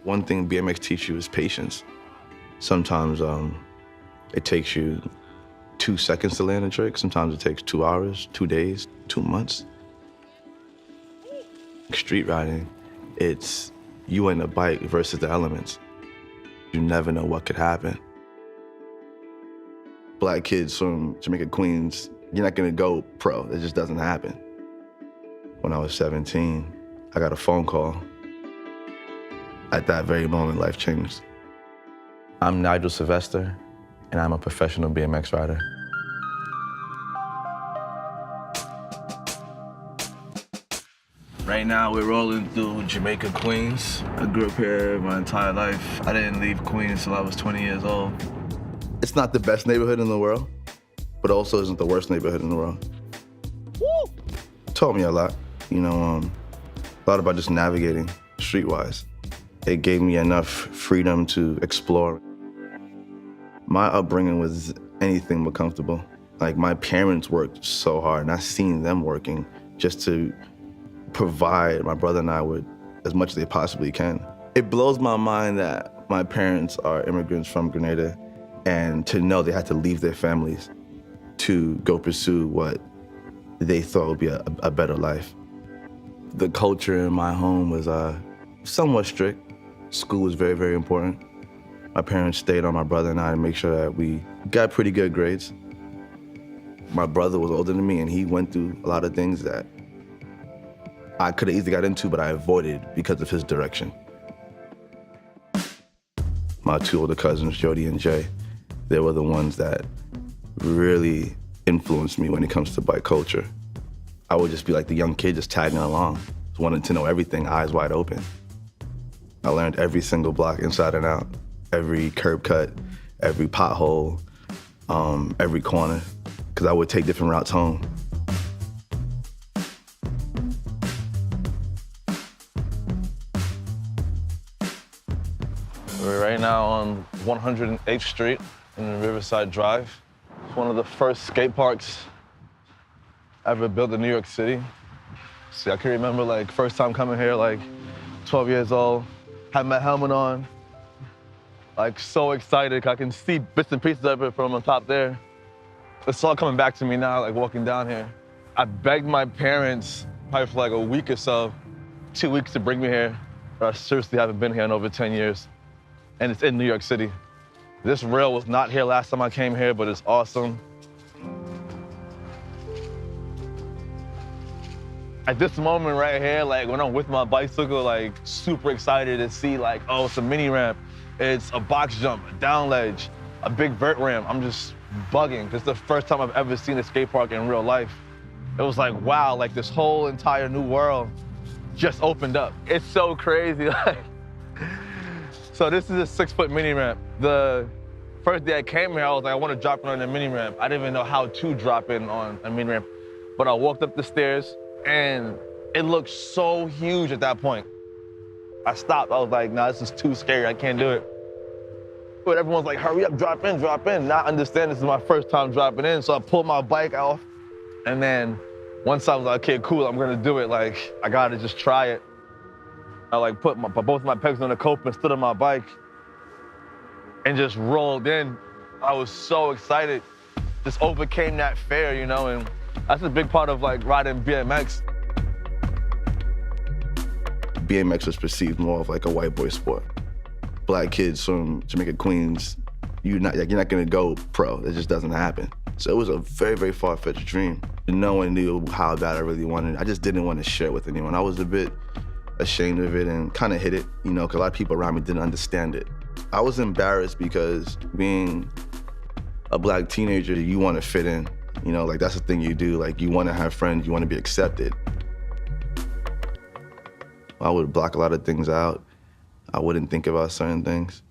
One thing BMX teaches you is patience. Sometimes it takes you 2 seconds to land a trick. Sometimes it takes 2 hours, 2 days, 2 months. Street riding, it's you and the bike versus the elements. You never know what could happen. Black kids from Jamaica, Queens, you're not gonna go pro. It just doesn't happen. When I was 17, I got a phone call. At that very moment, life changed. I'm Nigel Sylvester, and I'm a professional BMX rider. Right now, we're rolling through Jamaica, Queens. I grew up here my entire life. I didn't leave Queens till I was 20 years old. It's not the best neighborhood in the world, but also isn't the worst neighborhood in the world. Woo! Taught me a lot, a lot about just navigating streetwise. It gave me enough freedom to explore. My upbringing was anything but comfortable. Like, my parents worked so hard, and I've seen them working just to provide my brother and I with as much as they possibly can. It blows my mind that my parents are immigrants from Grenada, and to know they had to leave their families to go pursue what they thought would be a better life. The culture in my home was somewhat strict. School was very, very important. My parents stayed on my brother and I to make sure that we got pretty good grades. My brother was older than me, and he went through a lot of things that I could have easily got into, but I avoided because of his direction. My 2 older cousins, Jody and Jay, they were the ones that really influenced me when it comes to bike culture. I would just be like the young kid just tagging along, just wanting to know everything, eyes wide open. I learned every single block inside and out, every curb cut, every pothole, every corner, because I would take different routes home. We're right now on 108th Street in Riverside Drive. It's one of the first skate parks ever built in New York City. See, I can remember first time coming here, 12 years old, had my helmet on, so excited. I can see bits and pieces of it from on top there. It's all coming back to me now, walking down here. I begged my parents probably for a week or so, 2 weeks to bring me here. But I seriously haven't been here in over 10 years. And it's in New York City. This rail was not here last time I came here, but it's awesome. At this moment right here, when I'm with my bicycle, super excited to see, oh, it's a mini ramp, it's a box jump, a down ledge, a big vert ramp. I'm just bugging. This is the first time I've ever seen a skate park in real life. It was wow, this whole entire new world just opened up. It's so crazy. So this is a 6-foot mini ramp. The first day I came here, I was I want to drop in on a mini ramp. I didn't even know how to drop in on a mini ramp. But I walked up the stairs, and it looked so huge at that point. I stopped. I was nah, this is too scary. I can't do it. But everyone's hurry up, drop in, drop in. Not understand this is my first time dropping in, so I pulled my bike off. And then once I was okay, cool, I'm gonna do it. I gotta just try it. I put both my pegs on the cope and stood on my bike and just rolled in. I was so excited. Just overcame that fear, and that's a big part of riding BMX. BMX was perceived more of a white boy sport. Black kids from Jamaica, Queens, you're not gonna go pro. It just doesn't happen. So it was a very, very far-fetched dream. No one knew how bad I really wanted it. I just didn't want to share it with anyone. I was a bit ashamed of it and kind of hid it, because a lot of people around me didn't understand it. I was embarrassed because being a Black teenager, you want to fit in. That's the thing you do. You want to have friends, you want to be accepted. I would block a lot of things out. I wouldn't think about certain things,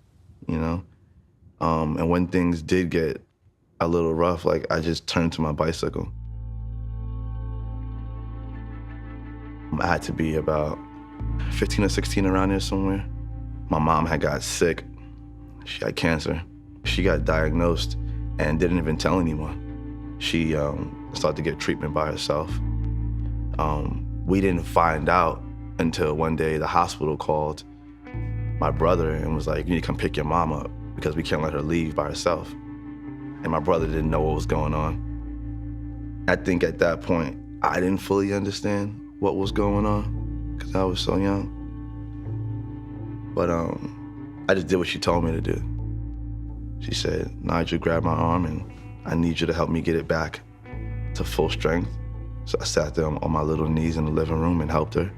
and when things did get a little rough, I just turned to my bicycle. I had to be about 15 or 16 around there somewhere. My mom had got sick. She had cancer. She got diagnosed and didn't even tell anyone. She started to get treatment by herself. We didn't find out until one day the hospital called my brother and was like, you need to come pick your mom up because we can't let her leave by herself. And my brother didn't know what was going on. I think at that point, I didn't fully understand what was going on because I was so young. But I just did what she told me to do. She said, Nigel, grab my arm and I need you to help me get it back to full strength. So I sat there on my little knees in the living room and helped her.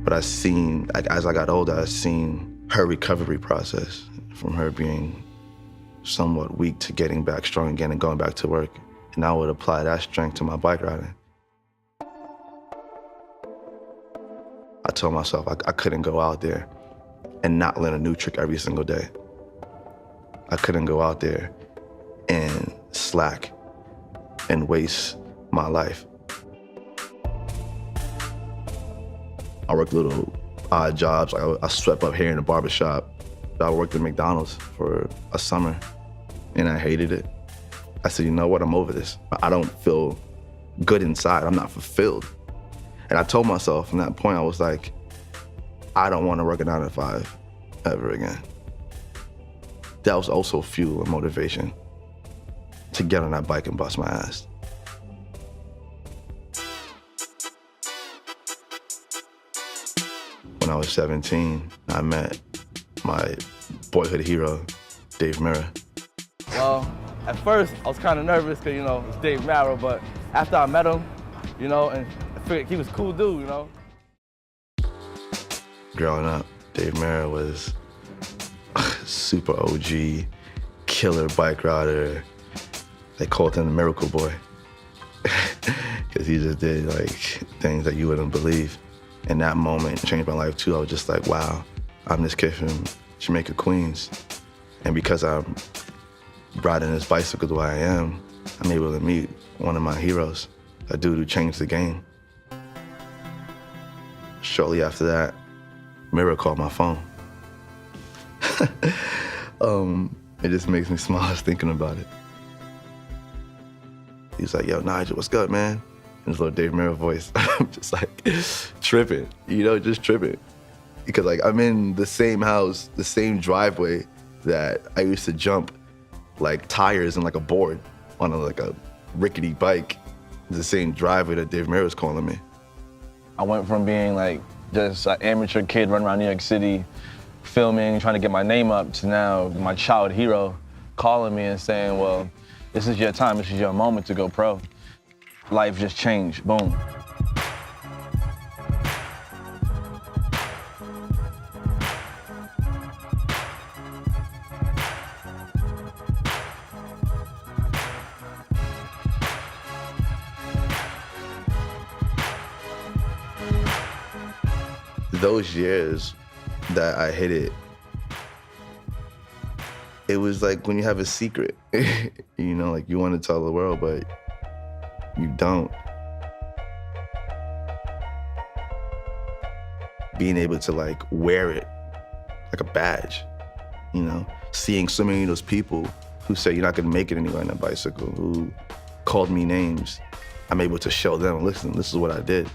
But I seen, as I got older, I seen her recovery process from her being somewhat weak to getting back strong again and going back to work. And I would apply that strength to my bike riding. I told myself I couldn't go out there and not learn a new trick every single day. I couldn't go out there and slack and waste my life. I worked little odd jobs. I swept up hair in a barbershop. I worked at McDonald's for a summer and I hated it. I said, you know what, I'm over this. I don't feel good inside. I'm not fulfilled. And I told myself from that point, I was like, I don't want to work a 9 to 5 ever again. That was also fuel and motivation to get on that bike and bust my ass. When I was 17, I met my boyhood hero, Dave Mirra. Well, at first, I was kind of nervous because, you know, it's Dave Mirra, but after I met him, you know, and I figured he was a cool dude, you know. Growing up, Dave Mirra was super OG, killer bike rider. They called him the Miracle Boy because he just did like things that you wouldn't believe. And that moment changed my life too. I was just like, wow, I'm this kid from Jamaica, Queens. And because I'm riding this bicycle the way I am, I'm able to meet one of my heroes, a dude who changed the game. Shortly after that, Mirra called my phone. It just makes me smile just thinking about it. He was like, yo, Nigel, what's good, man? In his little Dave Mirra voice. I'm just like tripping, you know, just tripping. Because like I'm in the same house, the same driveway that I used to jump like tires and like a board on like a rickety bike. The same driveway that Dave Mirra was calling me. I went from being like just an amateur kid running around New York City, filming, trying to get my name up, to now my child hero calling me and saying, well, this is your time, this is your moment to go pro. Life just changed, boom. Those years that I hit it, it was like when you have a secret, you know, like you want to tell the world, but you don't. Being able to like wear it like a badge, you know, seeing so many of those people who say you're not gonna make it anywhere on a bicycle, who called me names, I'm able to show them, listen, this is what I did.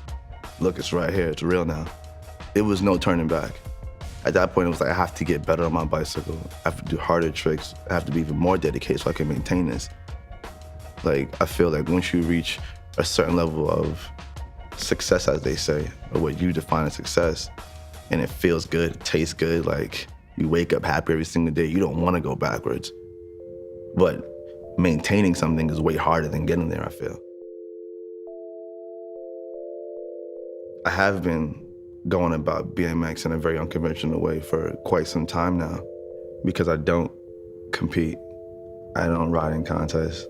Look, it's right here, it's real now. It was no turning back. At that point, it was like, I have to get better on my bicycle. I have to do harder tricks. I have to be even more dedicated so I can maintain this. Like, I feel like once you reach a certain level of success, as they say, or what you define as success, and it feels good, it tastes good, like you wake up happy every single day, you don't want to go backwards. But maintaining something is way harder than getting there, I feel. I have been going about BMX in a very unconventional way for quite some time now because I don't compete. I don't ride in contests.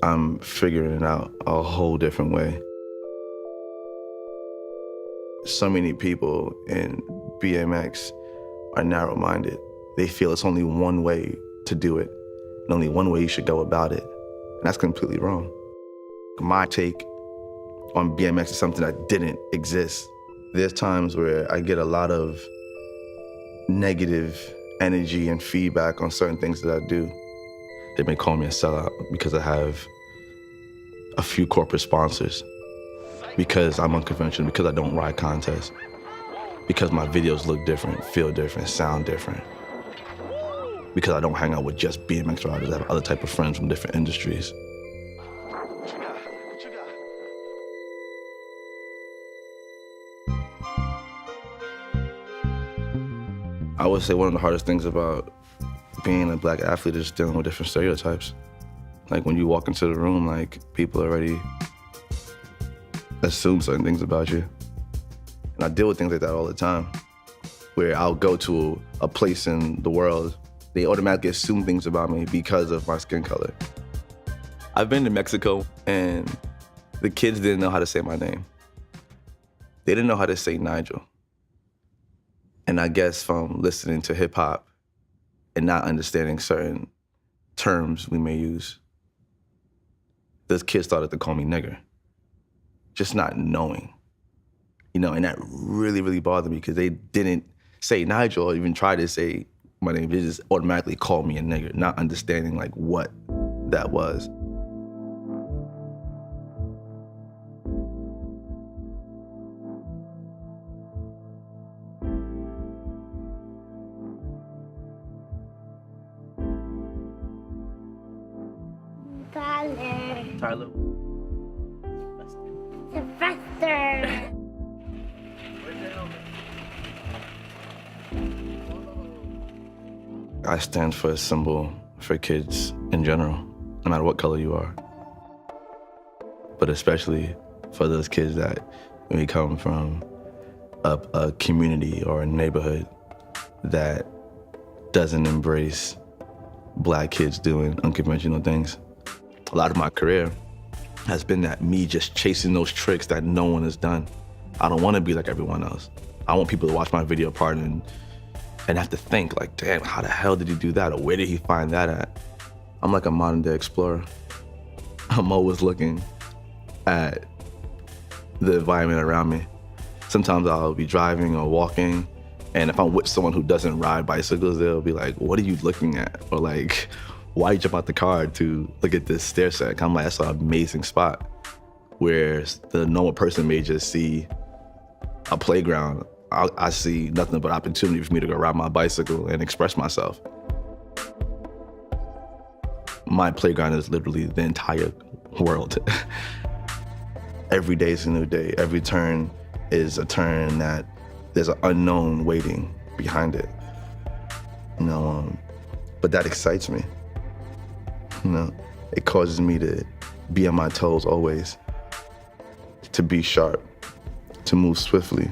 I'm figuring it out a whole different way. So many people in BMX are narrow-minded. They feel it's only one way to do it and only one way you should go about it. And that's completely wrong. My take on BMX is something that didn't exist. There's times where I get a lot of negative energy and feedback on certain things that I do. They may call me a sellout because I have a few corporate sponsors, because I'm unconventional, because I don't ride contests. because my videos look different, feel different, sound different. Because I don't hang out with just BMX riders, I have other type of friends from different industries. I would say one of the hardest things about being a black athlete is dealing with different stereotypes. Like when you walk into the room, like people already assume certain things about you. And I deal with things like that all the time, where I'll go to a place in the world, they automatically assume things about me because of my skin color. I've been to Mexico and the kids didn't know how to say my name. They didn't know how to say Nigel. And I guess from listening to hip hop and not understanding certain terms we may use, those kids started to call me nigger, just not knowing. You know, and that really, really bothered me because they didn't say Nigel or even try to say my name. They just automatically called me a nigger, not understanding like what that was. Tyler. Sylvester. I stand for a symbol for kids in general, no matter what color you are. But especially for those kids that may come from a community or a neighborhood that doesn't embrace black kids doing unconventional things. A lot of my career has been that me just chasing those tricks that no one has done. I don't want to be like everyone else. I want people to watch my video part and have to think like, damn, how the hell did he do that? Or where did he find that at? I'm like a modern day explorer. I'm always looking at the environment around me. Sometimes I'll be driving or walking, and if I'm with someone who doesn't ride bicycles, they'll be like, what are you looking at? Or like, why you jump out the car to look at this stair set? I'm like, that's an amazing spot. Where the normal person may just see a playground. I see nothing but opportunity for me to go ride my bicycle and express myself. My playground is literally the entire world. Every day is a new day. Every turn is a turn that there's an unknown waiting behind it. You know, but that excites me. You know, it causes me to be on my toes always, to be sharp, to move swiftly.